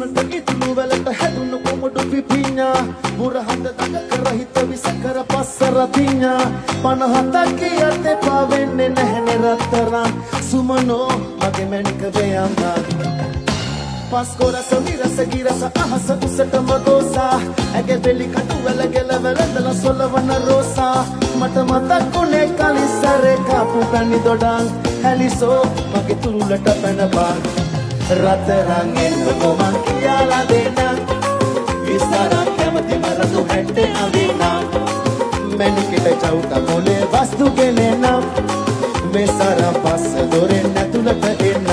ලස්සනට ඉතුණු වැලට හැදුණු කොමඩු පිපිඤ්ඤා බුරහඳ දඟ කරහිත විසකර පස්සර තිඤ්ඤා 57ක් කියතේ පාවෙන්නේ නැහැනේ රත්තරන් සුමනෝ මගේ මැනික වේයම්මා පස්කොරස විරස ගිරස අහස උසටම දෝසා ඇගේ බෙලි කටු වල ගෙලවලදල සොලවන රෝසා මට මතක් උනේ කලිසරේ කාපු පැණි දොඩන් හැලිසෝ මගේ තුරුලට පැනපන් රත්තරන් එන්නකෝ මං කියලා දෙන්නම් විස්තරක් කැමති මරතු හැට්ටේ අඳින්නම් මැනිකට චවුට මොලේ වස්තු ගෙනෙන්නම් මේ සරම් පස්ස දොරෙන් ඇතුළට එන්නම්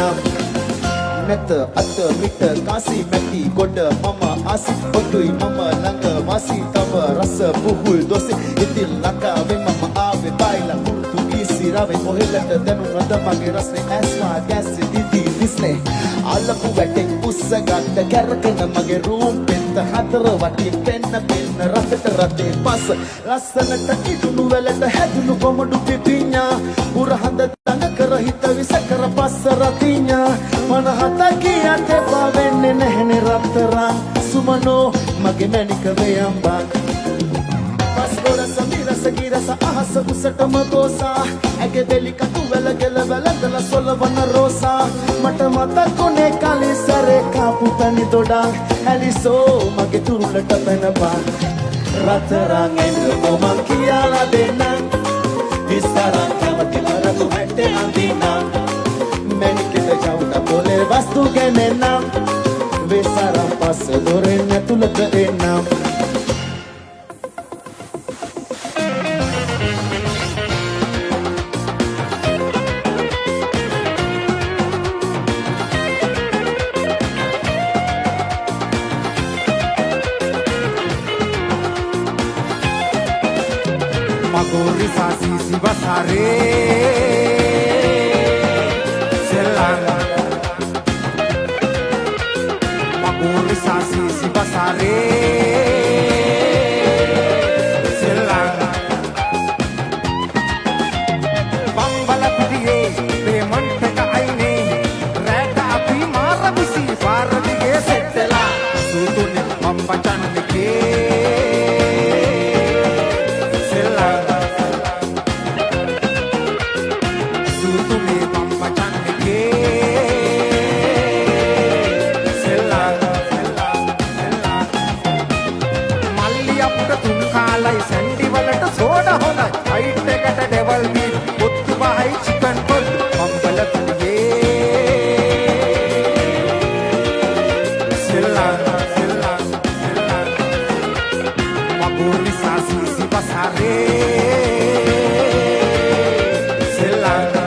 නැත අත මිට කාසි මැටි ගොඩ මම ආසි ඔටුයි මම ළඟ වාසි තව රස පුහුල් දොසේ ඉතින් ලංකාවේ මම ආවේ බයිලා මුතු ඉසිරාවේ මොහෙලට දැනුනද මගේ රස්නේ ඇස්වා ගැසි දිදි දිස්නේ අල්ලපු වැටෙන් උස්ස ගත්ත කැරකෙන මගේ රූම් පෙත්ත හතර වටින් පෙන්න රතට රතේ පස් ලස්සනට ඉදුණු වැලට හැදුණු කොමඩු පිපිඤ්ඤා බුරහඳ දඟ කරහිත විසකර පස්සර තිඤ්ඤා 57ක් කියතේ පාවෙන්නේ නැහැනේ රත්තරන් සුමනෝ මගේ මැනික වේයම්බන් පස්කොරස විරස ගිරස අහස උසටම දෝසා ඇගේ බෙලි කටු වල ගෙලවලදල සොලවන රෝසා මට මතක් උනේ කලිසරේ කාපු පැණි දොඩන් හැලිසෝ මගේ තුරුලට පැනපන් රත්තරන් එන්නකෝ මං කියලා දෙන්නම් විස්තරක් කැමති මරතු හැට්ටේ අඳින්නම් මැනිකෙට චවුට පොලේ වස්තු ගෙනෙන්නම් විස්තරම් පස්ස දොරෙන් ඇතුළට එන්නම් Magori sasi si basare selang Magori sasi si basare selang Bambala pidiye payment ka aine reka api mara bisi paradige settela sutune mambacan ke Sandy walata soda hona height ekata devil meat pottu bahai chicken pot mambala tudiye sellang magori sasi si pasare sellang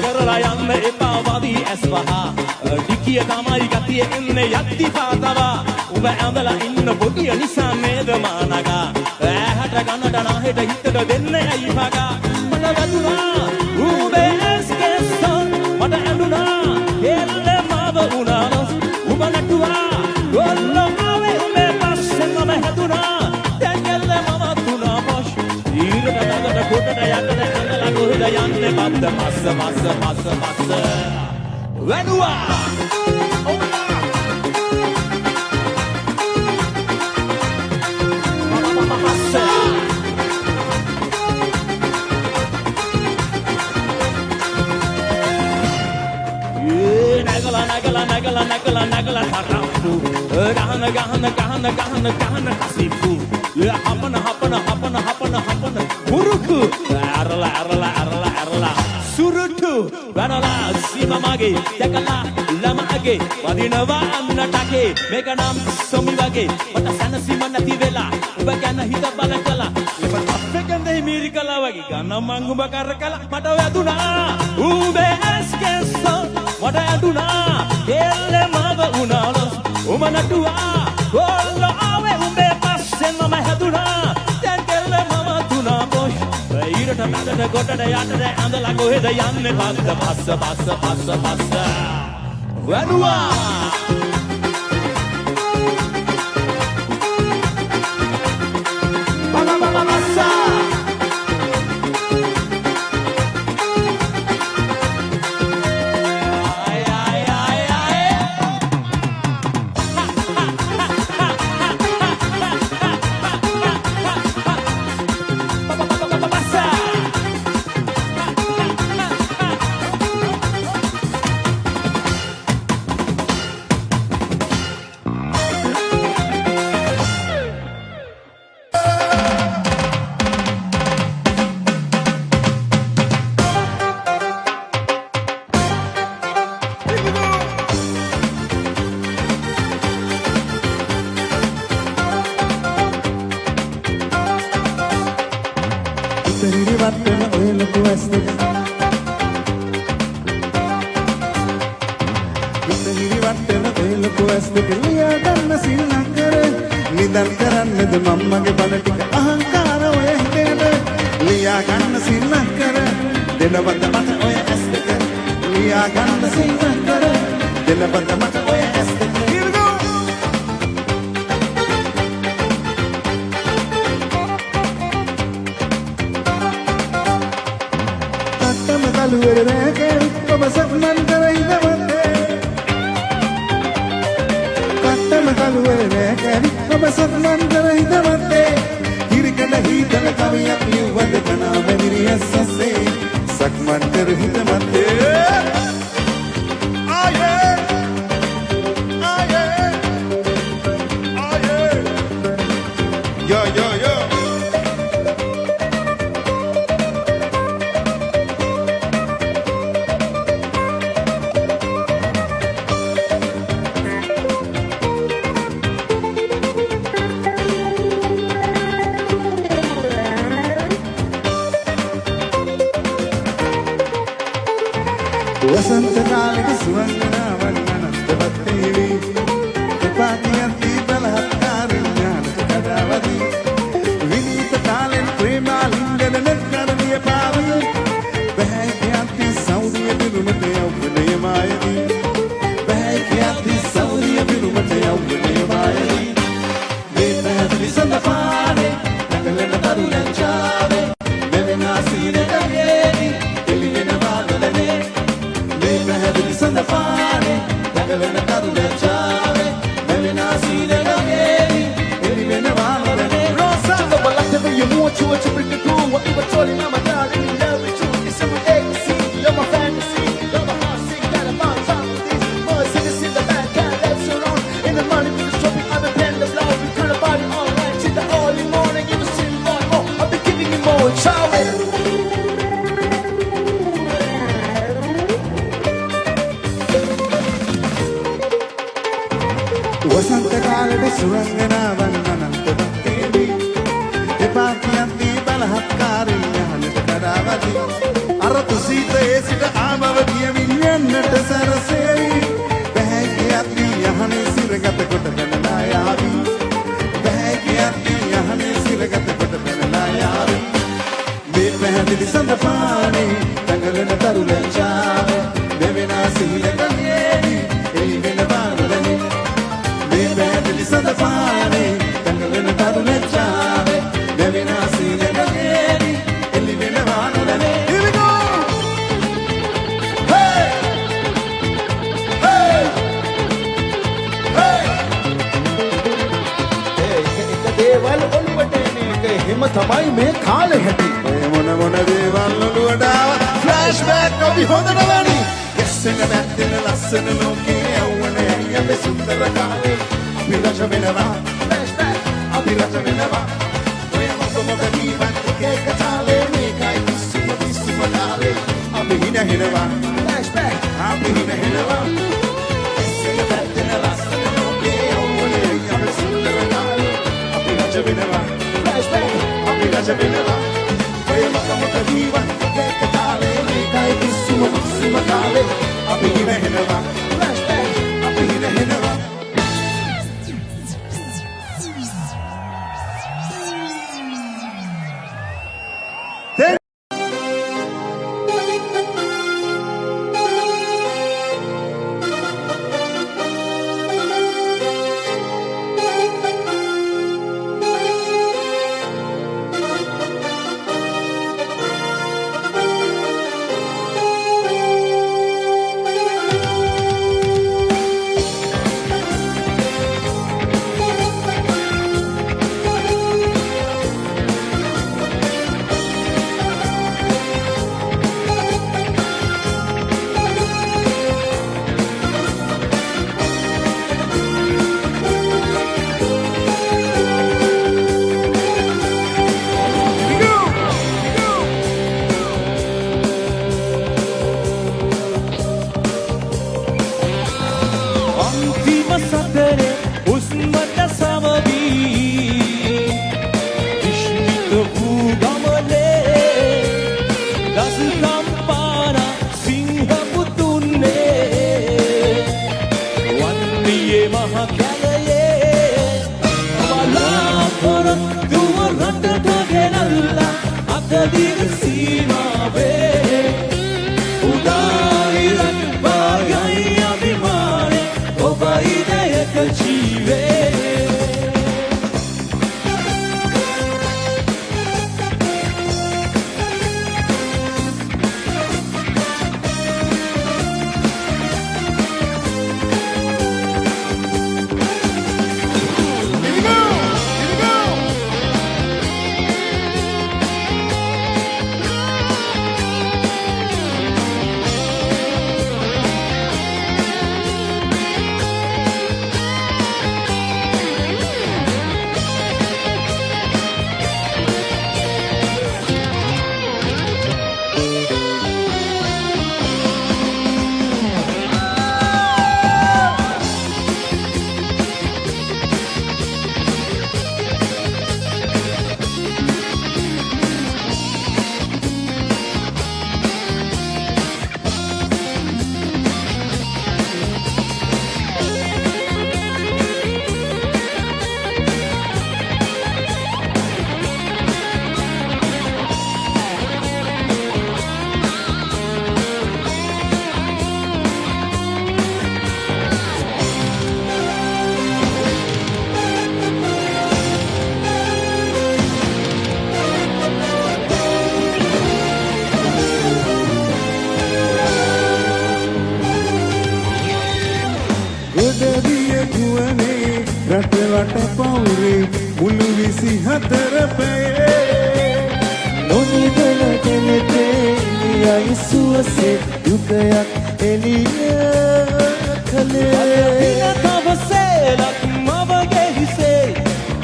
කරලා යන්න එපා වදී ඇස්වහා ඩිකිය තමයි ගතිය එන්නේ යත්ති පාතවා උඹ ඇඳලා ඉන්න පොඩිය නිසා නේද මානගා ඈහට ගන්නට නැහෙට හිතට දෙන්නේ ඇයි පගා මට වැදුනා උඹේ ඇස්කෙස්සන් මට ඇඬුනා එල්ලේ මාව උනා උඹ නටුවා ගොල්ලෝ ආවේ උඹේ පස්සෙන් මම හැදුනා දැන් එල්ලේ මම තුනා පොෂ් ඊරට නගට කොටට යන්න ඇඳලා කොහෙද යන්නේ බද්ද මස්ස වැනුවා නගලා හරප්පු ගහන කසිප්පු හපන මුරුකු අරලා සුරුටු වැනලා සීමමගේ දැකලා ළමගේ වදිනවා අන්නටගේ මේක නම් සොමි වගේ මට සනසීම නැති වෙලා ඔබ ගැන හිත බල කළා එපත් අප්පෙකන්දේ මීරිකලා වගේ ගන්න මං උඹ කරකලා මට වැදුනා උඹේ ඇස්කෙස්සෝ මට ඇදුනා එල්ලේ මව උනාලොස් උඹ නටුවා ගොල්ලෝ ආවේ උඹේ පස්සෙන් මම හැදුනා දැන් කෙල්ලේ මම තුනා පොෂ් ඊරට මැදට කොටට යටට ඇඳලා කොහෙද යන්නේ පස්ස වැනුවා බබබබබස්සා නිදන් කරන්නද මම්මගේ බඩ ටික අහංකාර ඔය හිතේද ලියා ගන්න සිල්ලක් කර දෙනවද මට ඔය ඇස් දෙක ලියා ගන්න සිල්ලක් කර දෙනවද මට ඔය ඇස් දෙක තත්තම කලුවර රැකේ ඔබ සක්මන් කරයිද මතේ තත්තම කලුවර රැකේ ඔබ සක්මන් කරයිද මතේ හිරිකඩ හිතන කවියක් ලිව්වද කනා මෙදිරිය සසේ සක්මන් කරයිද මතේ ආයේ ආයේ ආයේ යෝ යෝ යෝ වසන්ත කාලෙක සුවංගනාවන් අනන්තවත් වේවි දෙපාතියන්ති බලහත්කාරින් ඥානට කඩාවදී විනීත කාලෙන් ප්‍රේමාලිංගන නෙත්කරණිය පාවි බැහැකියන්ති සෞදිය පිරුමට යෞවනය මායදී බැහැකියන්ති සෞදිය පිරුමට යෞවනය මායදී මේ පැහැදිලි සඳපානේ නගලන තරුණ චාවේ මෙවෙනා සීනකයේදී එළිවෙනවා නොදැනේ Sandafane, Nagalana Kadula Chave, Melina Sina Gageri, Elivena Valane, Rosa, the Balaka, you want you to bring the crew, what you were telling I'm a darling, you love it too, it's some ecstasy, you're my fantasy, you're my heart, sing that about time with these boys, in the back, can't let you on, in the money, for the shopping, I'm a pen, the love, we turn the body all night, till the early morning, you will see more, I'll be giving you more, Chave. වසන්ත කාලෙට සුරංගනාවන් අනන්තවත් වේවි දෙපාතියන්ති බලහත්කාරින් යහනට කඩාවදී අර තුසීතයේ සිට ආමව කියමින් යන්නට සරසේවි බැහැකියන්ති යහනේ සිරගත කොට පැනලා යාවි බැහැකියන්ති යහනේ සිරගත කොට පැනලා යාවි මේ පැහැදිලි සඳපානේ දඟලන තරුණ චාවේ දෙවෙනා සිහිලකයේදී එළිවෙන වාරදනේ Sandafane, Tangalena Tadule Chave, Devina Sina Gageri, Elivena Vanadane. Here we go! Hey! Hey! Hey! Hey, the Deval Oluvatene, Himatamai me Kale Hati. Mona Deval Oluada, flashback of the Hondanavani. Yes, in the back in the last in the Loki, when I am the Sundarakali. Abhiraja Vinava, flashback, Abhiraja Vinava. Voyamos como que vivan, que catale, me cae, Vissima Dale. Abhina Hinava, flashback, Abhina Hinava. Essere vette nella storia, che ora io mi sono regale. Abhiraja Vinava, flashback, Abhiraja Vinava. Voyamos como que vivan, que catale, me cae, Vissima Dale. Abhina Hinava, flashback, Abhina Hinava. දිග සීමාවේ උදායිරන් වායයි අභිමානේ ඔබයි දයක ජීවේ ගොඩවිය ගුවනේ රටවට පවුරේ මුළු 24 පැයේ නොනිදල කෙනෙතේ නියයි සුවසේ යුගයක් එළිය කළේ තවසේලක් මවගේ හිසේ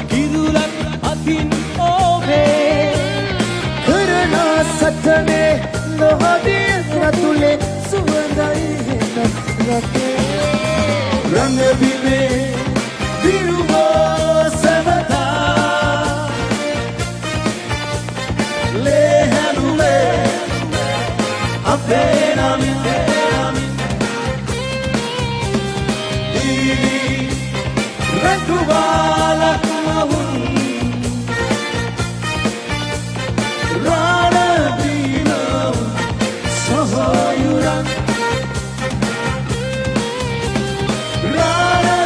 කිරුලක් අතින් ඕවේ කරන සටනේ නොහදිය රතුලේ සුවඳයි හෙන රටේ රංගබිමේ විරුවෝ සවතා ලේහැනුවේ අපේ නමින් දීවි රැකුවාලක් මහුන් රාණබීනව සහයුරන් රාණ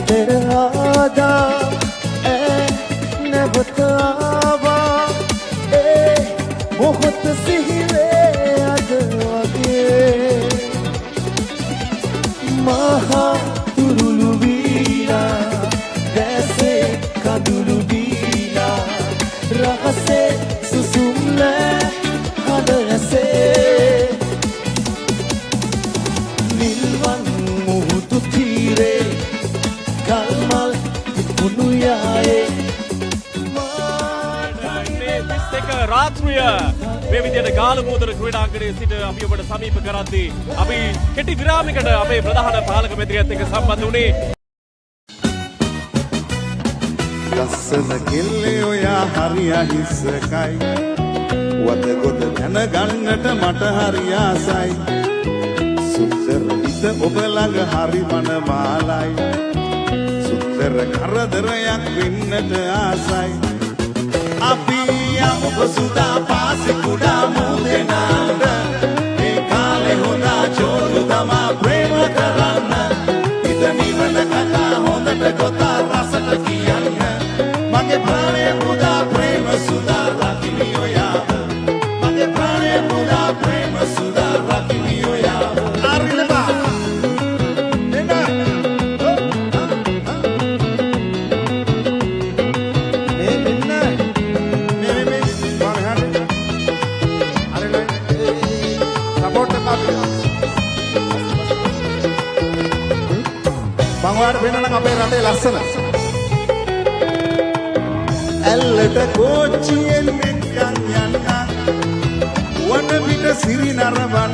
तेरे आदा नबतावा मोहत सिहिले अदवगे महा तुरुलु बीना वैसे kadulu बीना रहसे सुसुमले हदसे නිල්වන් මුහුදු තීරේ කල්මල් තිබුණු යායේ මේ 22 රාත්‍රිය මේ විදිහට ගාලමුදර ක්‍රීඩාංගණයේ සිට අපි ඔබට සමීප කරද්දී අපි කෙටි විරාමයකට අපේ ප්‍රධාන පාලක මැදිරියත් එක්ක සම්බන්ධ වුණේ. ලස්සන කෙල්ලේ ඔයා හරිය හිස්සකයි වදගොඩ දැනගන්නට මට හරි ආසයි සුන්දර හිත ඔබ ළඟ හරි මනමාලයි සුන්දර කරදරයක් වෙන්නට ආසයි අපි යමු බසුදා පාසෙ කුඩා මුදෙනාට ඒ කාලේ හොඳා චෝරු තමා ප්‍රේම කරන්න හිත නිවන කතා හොඳට ගොතා රසට කියන්න මගේ ප්‍රාණය පුදා ප්‍රේම සුදා රකිමි ඔයාව මගේ ප්‍රාණය පුදා ප්‍රේම සුදා රකිමි ඔයාව අරිලබා එන්න මේ මෙන්න මේ මම හරි සපෝට් එක අපිට බංගවාට වෙන නම් අපේ රටේ ලස්සන ඇල්ලට කෝච්චියෙන් එක්කන් යන්න වන විට සිරි නරවන්න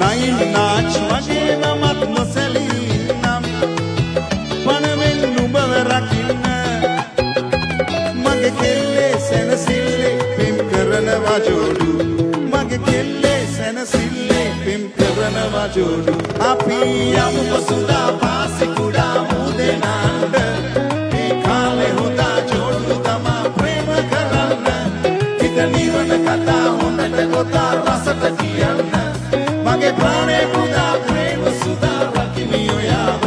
නයින් නාච් වගේ මමත් නොසැලී නම් පණවෙන් නුඹව රකින්න මගේ කෙල්ලේ සැනසිල්ලේ පෙම් කරනවා ජෝඩු මගේ කෙල්ලේ සැනසිල්ලේ පෙම් කරනවා ජෝඩු අපි යමු පසුදා පාසෙ කුඩා මුදෙනාට ඒ කාලේ හොඳා ජෝඩු තමා ප්‍රේම කරන්න හිත නිවන කතා හොඳට ගොතා රසට කියන්න මගේ ප්‍රාණය පුදා ප්‍රේම සුදා රකිමි ඔයාව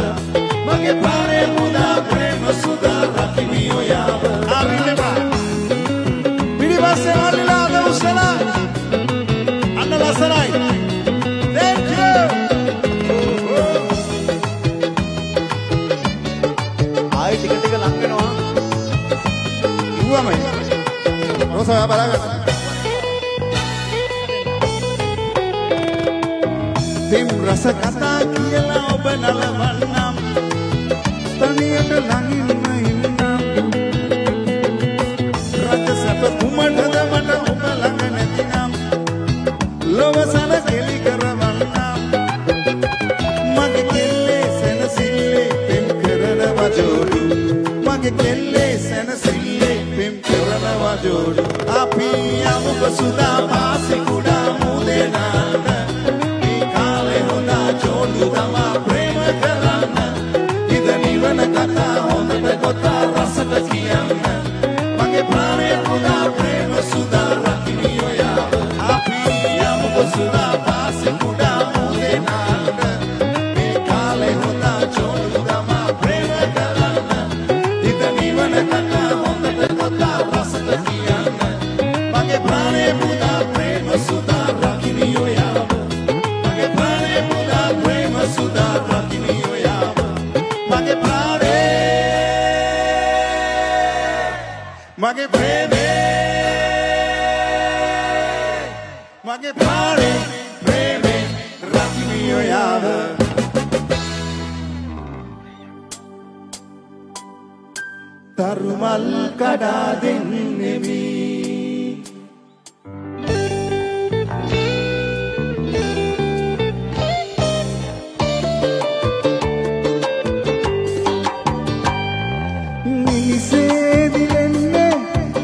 මගේ ප්‍රාණය පුදා ප්‍රේම සුදා රකිමි ඔයාව අරිලබා පිටිපස්සේ අරිලා අද උස්සලා අන්න ලස්සනයි thank you ආයි ටික ටික ලං වෙනවා ඉුවමයි රෝසා බලගන්න පෙම් රස කතා කියලා ඔබ නලවන්නම් තනියට ළඟින්ම ඉන්නම් රට සැප කුමටද මට ඔබ ළඟ නැතිනම් ලොවසන කෙලි කරවන්නම් මගේ කෙල්ලේ සැනසිල්ලේ පෙම් කරනවා ජෝඩු මගේ කෙල්ලේ සැනසිල්ලේ පෙම් කරනවා ජෝඩු අපි යමු බසුදා පාසෙ කුඩා මුදෙනාට ඒ කාලේ හොඳා ජෝඩු තමා ප්‍රේම කරන්න හිත නිවන කතා හොඳට ගොතා රසට කියන්න මගේ ප්‍රාණය පුදා ප්‍රේම සුදා රකිමි ඔයාව අපි යමු බසුදා පාසෙ කුඩා මුදෙනාට ඒ කාලේ හොඳා ජෝඩු තමා ප්‍රේම කරන්න හිත නිවන කතා හොඳට ගොතා රසට කියන්න මගේ ප්‍රාණය පුදා ප්‍රේම සුදා රකිමි ඔයාව මගේ ප්‍රාණය පුදා ප්‍රේම සුදා රකිමි ඔයාව මගේ ප්‍රාණය මගේ ප්‍රේමේ මගේ ප්‍රාණය ප්‍රේමේ රකිමි ඔයාව තරුමල් කඩා දෙන්නෙමි නිසේදිලෙන්නේ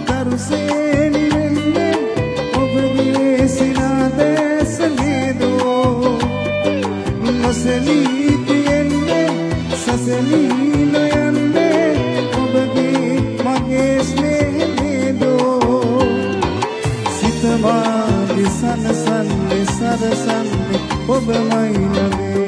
තරුසේනිලෙන්නේ ඔබගේ සිනාදැස නේදෝ නොසලී තියෙන්නේ සසලී නොයන්නේ ඔබගේ මගේ ස්නේහ නේදෝ සිතමාගේ සනසන්නේ සරසන්නේ ඔබමයි නවේ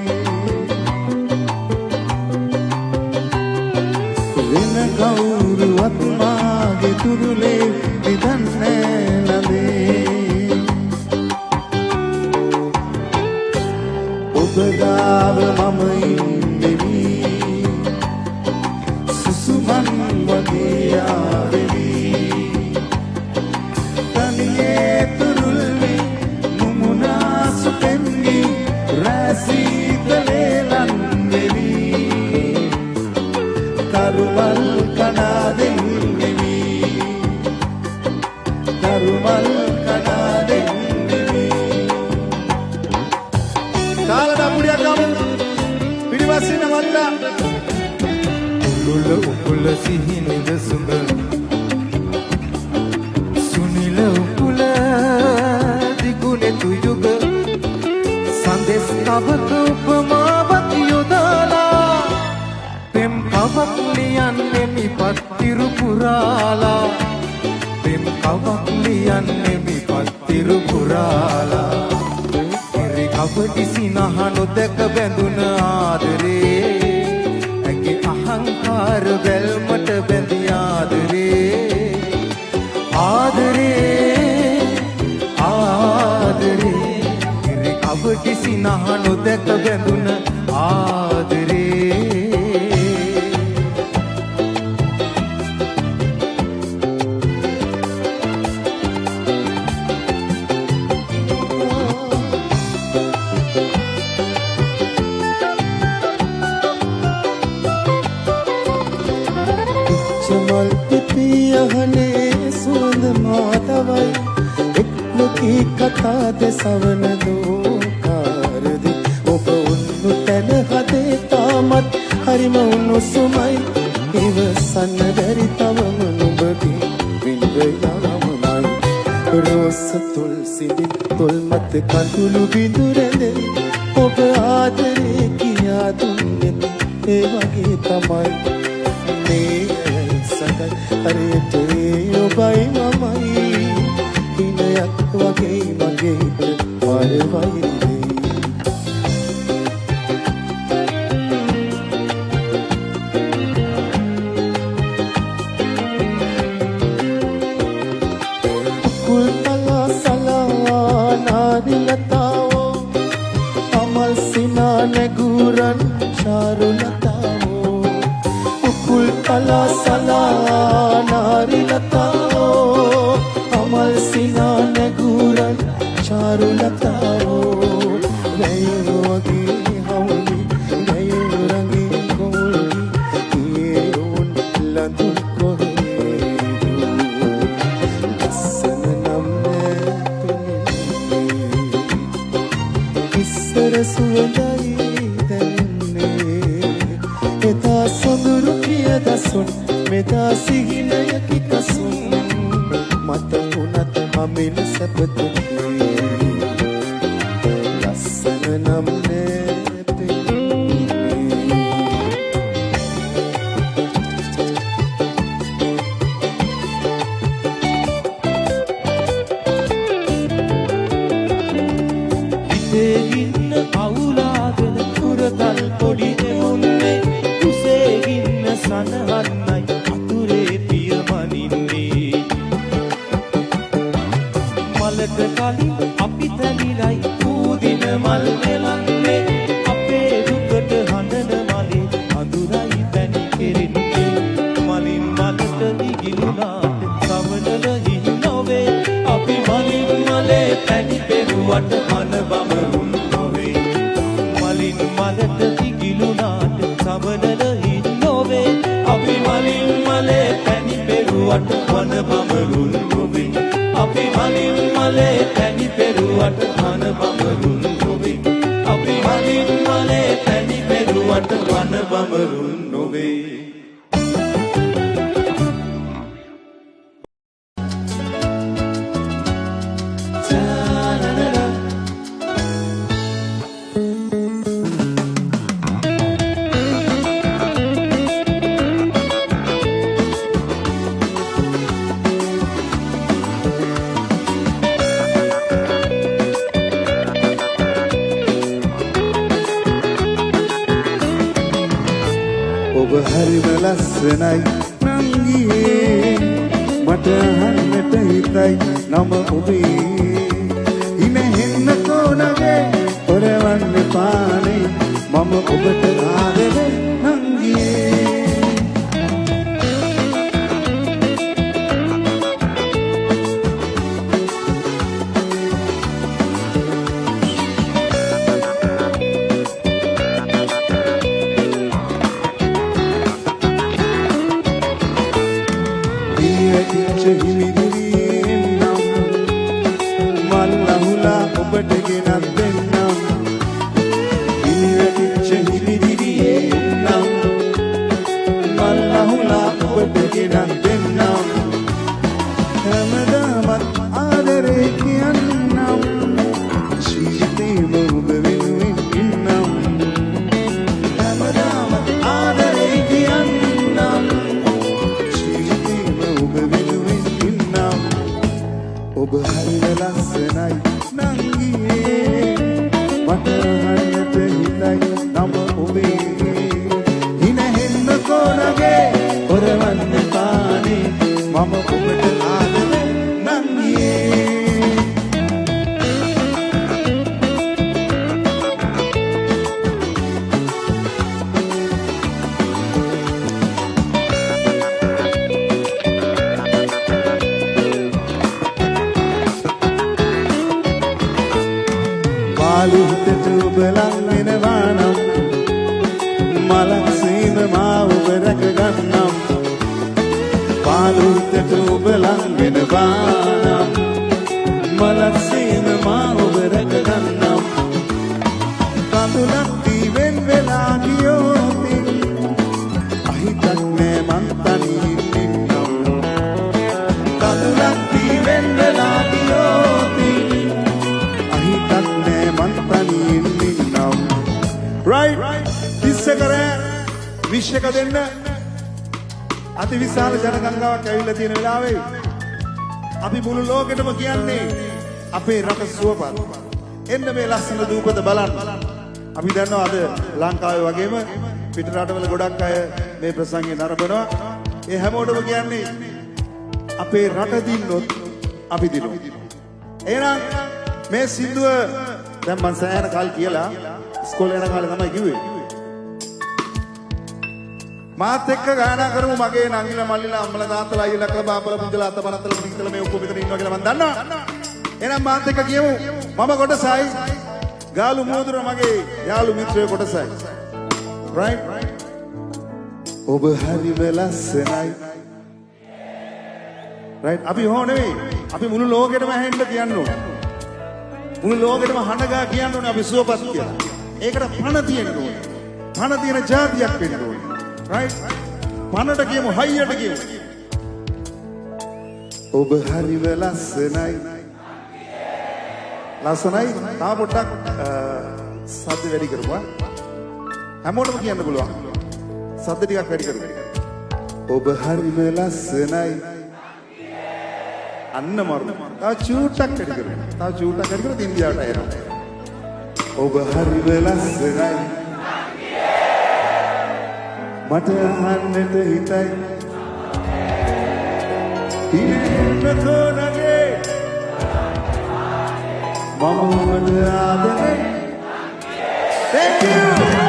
කරුමල් කනා දෙන්නේ කාලට අපුඩියක් ගමු පිටිපස්සින් මල්ලා උකුල සිහිනද සුඹ සුනිල උකුල දිගුනේ තුයුග සන්දෙස් තවක උපමාවක් යොදාලා පෙම් කවක් ලියන්නේ මිපත්තිරු පුරාලා පෙම් කවක් ලියන්නේ මිපත්තිරු පුරාලා එරි කවටි සිනහනො දැක බැඳුන ආදරේ ඇගේ අහංකාර වැල්මට බැඳි ආදරේ ආදරේ ආදරේ එරි කවටි සිනහනො දැක බැඳුන ආදරේ चमल पिपियहने सुंद माधवई එක්ලොකී කතා දෙසවන දෝකාරදි ඔබ උන්නු තැන හදේ තාමත් හරිම උණුසුමයි ඉවසන්න බැරි තවම නුඹගේ වින්දයාමමයි රෝස තුල් සිඳින් තොල් මත කඳුළු බිඳු රැඳේ ඔබ ආදරේ කියා දුන්නේ ඒ වගේ තමයි සඳ හරියට ඔබයි මමයි හිනයක් වගේ මගේ හිත පරවයිනේ කුල්පලා සලා නාරිලතාවෝ අමල් සිනා නැගුරන් චාරුලතාවෝ කුල්පලා සලා නාරිලතාවෝ අමල් සිනා නැගුරන් චාරුලතාවෝ වැයෝ වගේ හවුලි වැයෝ රංගින් කොමුලි ඒ උන් ලඳුන් කොහේ ලස්සන නම් නැතුනේ ඉස්සර සුවඳයි දැනෙන්නේ එදා සොඳුරු පියදසුන් මෙදා සිහිනයකි කසුන් මත උනත මමිල සැපතුනේ ලස්සන නම් ඉන්න අවුලාගෙන පුරතල් පොඩි දෙමුන්නේ කුසේගින්න සනහන්නයි අතුරේ පියමනින්නේ මලට කලින් අපි තැලිලයි පූදින මල් නෙලන්නේ අපේ දුකට හඬන මලේ අඳුරයි පැණි කෙරෙන්නේ මලින් මලට දිගිලුනාට සවනල හින්නොවේ අපි මලින් මලේ පැණි පෙරුවට අන බමරුන් නොවේ මලින් මලට දිගිලුනාට සවනල හින්නොවේ අපි මලින් මලේ පැණි පෙරුවට අන බමරුන් නොවේ අපි මලින් මලේ පැණි පෙරුවට අන බමරුන් නොවේ අපි මලින් මලේ පැණි පෙරුවට අන බමරුන් නොවේ ඔබ හරිම ලස්සනයි නංගියේ මට අහන්නට හිතයි නම ඔබේ ඉන හෙන්න කොනගේ ඔරවන්න පානේ මම ඔබට ආදරේ නංගියේ හිමිදිරියෙන් නම් හැමදාමත් ආදරේ කියන්නම් ජීවිතේම ඔබ වෙනුවෙන් ඉන්නම් හැමදාමත් ආදරේ කියන්නම් ජීවිතේම ඔබ වෙනුවෙන් ඉන්නම් ඔබ හරිම ලස්සනයි නංගියේ මට අහන්නට හිතයි නම ඔබේ හිනෙන්න කොනගේ ඔරවන්න පානේ මම ඔබට ආදරේ නංගියේ පාළු හිතට ඔබ ලං වෙනවා නම් මලක් සීම මා ඔබ රැක ගන්නම් පාළු හිතට ඔබ ලං වෙනවා නම් මලක් සීම මා ඔබ රැක ගන්නම් කඳුලක් දීවෙන් වෙලා ගියෝතින් අහිතක් නෑ මං තනියෙන් ඉන්නම් කඳුලක් දීවෙන් වෙලා ගියෝතින් අහිතක් නෑ මං තනියෙන් ඉන්නම් right තිස්සකරෑ විශ්යක දෙන්න අති විශාල ජනගංගාවක් ඇවිල්ලා තියෙන වෙලාවේ අපි මුළු ලෝකෙටම කියන්නේ අපේ රට සුවපත් එන්න මේ ලස්සන දූපත බලන්න අපි දන්නවා අද ලංකාවේ වගේම පිට රටවල ගොඩක් අය මේ ප්‍රසංගය නරඹනවා ඒ හැමෝටම කියන්නේ අපේ රට දින්නොත් අපි දිනුවා එහෙනම් මේ සින්දුව දැන් මම සෑහෙන කාල කියලා ඉස්කෝලේ යන කාලේ තමයි කිව්වේ මාත් එක්ක ගායනා කරමු මගේ නංගිලා මල්ලිලා අම්මලා තාත්තලා අයියලා කළ බාපලා පුංචලා අතපනත්තලා පිටිතලා මේ ඔක්කොම මෙතන ඉන්නවා කියලා මම දන්නවා එහෙනම් මාත් එක්ක කියමු මම කොටසයි ගාලු මෝදුර මගේ යාළු මිත්‍රයෝ කොටසයි right ඔබ හරිම ලස්සනයි right අපි හෝ නෙවෙයි අපි මුළු ලෝකෙටම ඇහෙන්න කියන්න ඕනේ මුළු ලෝකෙටම හඬගා කියන්න ඕනේ අපි සුවපත් කියලා ඒකට පණ තියෙන්න ඕනේ පණ තියෙන જાතියක් වෙන්න ඕනේ right පණට කියමු හයියට කියමු ඔබ හරිම ලස්සනයි ලස්සනයි තා පොඩ්ඩක් සද්ද වැඩි කරපුවා හැමෝටම කියන්න පුළුවන් සද්ද ටිකක් වැඩි කරමු ඔබ හරිම ලස්සනයි අන්න මරු තා චූටක් වැඩි කරමු තා චූටක් වැඩි කරලා ඉන්දියාවට එනවා ඔබ හරිම ලස්සනයි මට අහන්නට හිතයි ඉන්න කොනගේ මම ඔබට ආදරේ thank you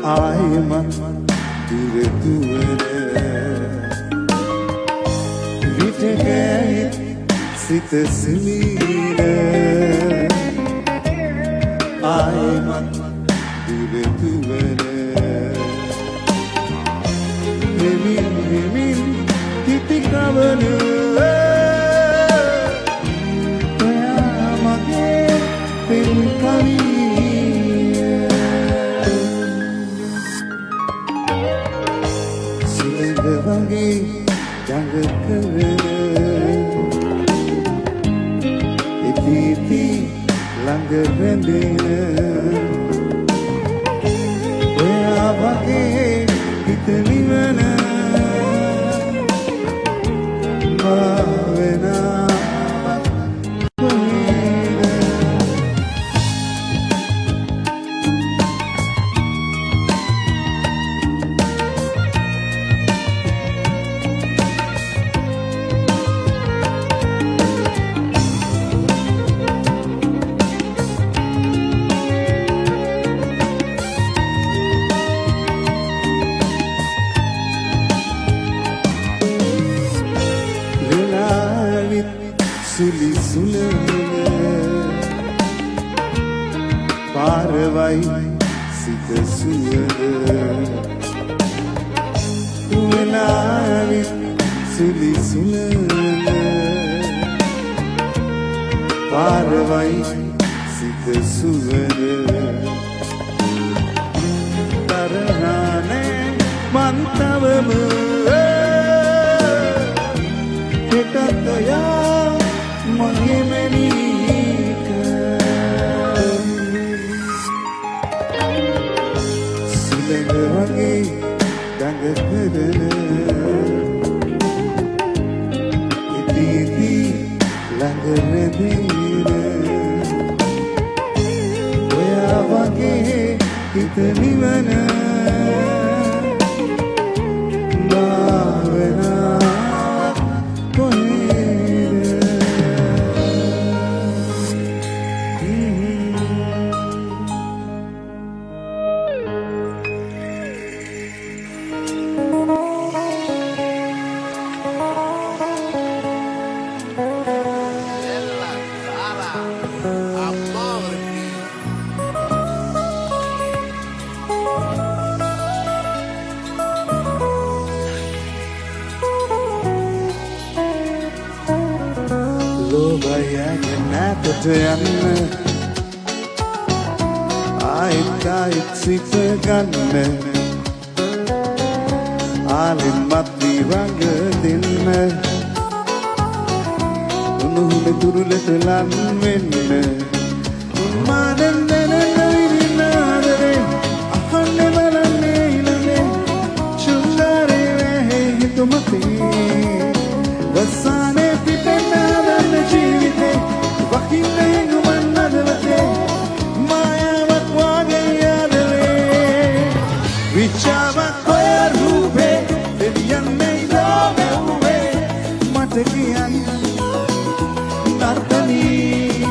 I am සිත සිලීන ආයමත් දුරතුවන මෙමින් මෙමින් තිතිකවන ඔයා මගේ පෙම් කවිය සිලඳ වගේ ජඟ කරන ඉතිති ළඟ රැඳෙන ඔයා වගේ හිත නිවන භාවනා සුලි සුලන පාරවයි සිත සුවද වෙලාවිත් සුලි සුලන පාරවයි සිත සුවද තරහනේ මන්තවම හිතතයා මගේ මැනික සිලඟ වගේ දඟ කරන ඉති ඉති ළඟ රැඳෙන ඔයා වගේ හිත නිවන භාවනා කොහෙද ලෝභයන් නැතට යන්න ආයිත් සිත ගන්න ආලින් මත්වි වඟ දෙන්න උණුහුම තුරුලට ලන් වෙන්න මානෙන් දැනෙන විදින ආදරේ අහන්නේ බලන්නේ ඉලනේ සුන්දරේ වෙහි හිතුමතේ වසානේ පිටෙන්න හදන්න ජීවිතේ වකින්නේ ගුමන් නදවතේ මායාවක් වාගේ ආදරේ විචාවක් ඔය රූපේ දෙවියන්නේ ලෝකෙව්වේ මට කියන්න නර්තනී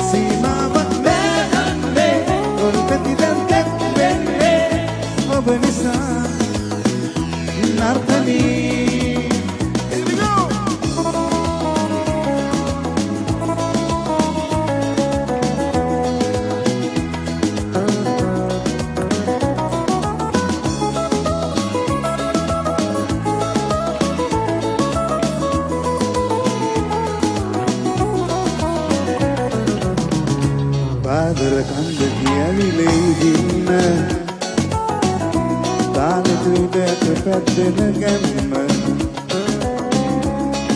සීමාවක් නැදන්නේ ඔල්පෙති දැන් තෙක් වෙන්නේ ඔබ නිසා නර්තනී පාදර කන්ද කියවිලේ හින්න තාලතුඩට පැද්දෙන ගැම්ම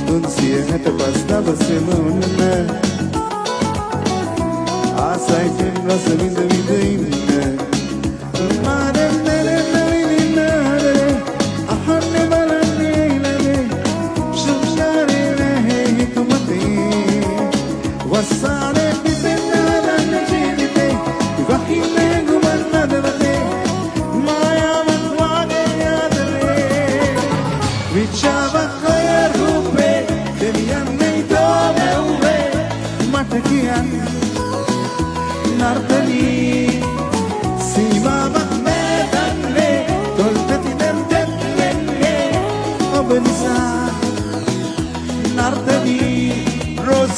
365 දවසෙම උන්න ආසයිටෙන් රස විඳ විඳ ඉන්න මාරෙන් නැරෙන්න විඳින්න ආදරේ අහන්නේ බලන්නේ ඉලනේ සුන්දරේ වෙහි හිතුමතේ වසානේ නර්තනී සීමාවක් නැදන්නේ තොල්පති දැන් තෙක් වෙන්නේ ඔබ නිසා නර්තනී රෝස්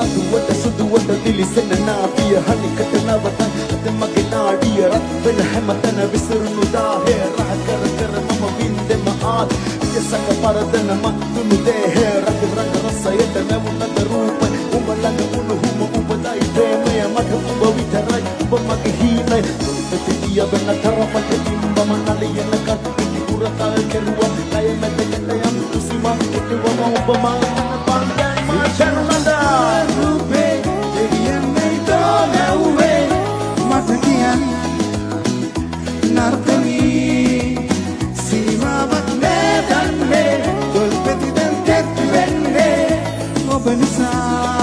රතුවට සුදුවට දිලිසෙන නාටිය හනිකට නවතන් අද මගේ නාඩිය රත් වෙන හැමතැන විසිරුණු දාහය රහ කර කර මම වින්දෙම ආත් යසක පරදන මත්තුණු දේහය රඟ රඟ රසයට නැවුණද රූප උඹ ළඟ වුණු හුම උඹලයි ප්‍රේමය මට උඹ විතරයි උඹ මගේ හීනයි ප්‍රතිදිය වෙන තරමට තිම්බම නලියන කට්ටිටි පුරකල් කෙරුවා කය මැද යට යම් කුසිමක් කෙටුවම ඔබ මං පන්දන් මා චරුණදා රූපේ දෙවියන්ගේ තෝලව්වේ මට කියන්න නර්තනී සීමාවක් නෑ දන්නේ තොල්පෙති දැන් තෙත් වෙන්නේ ඔබ නිසා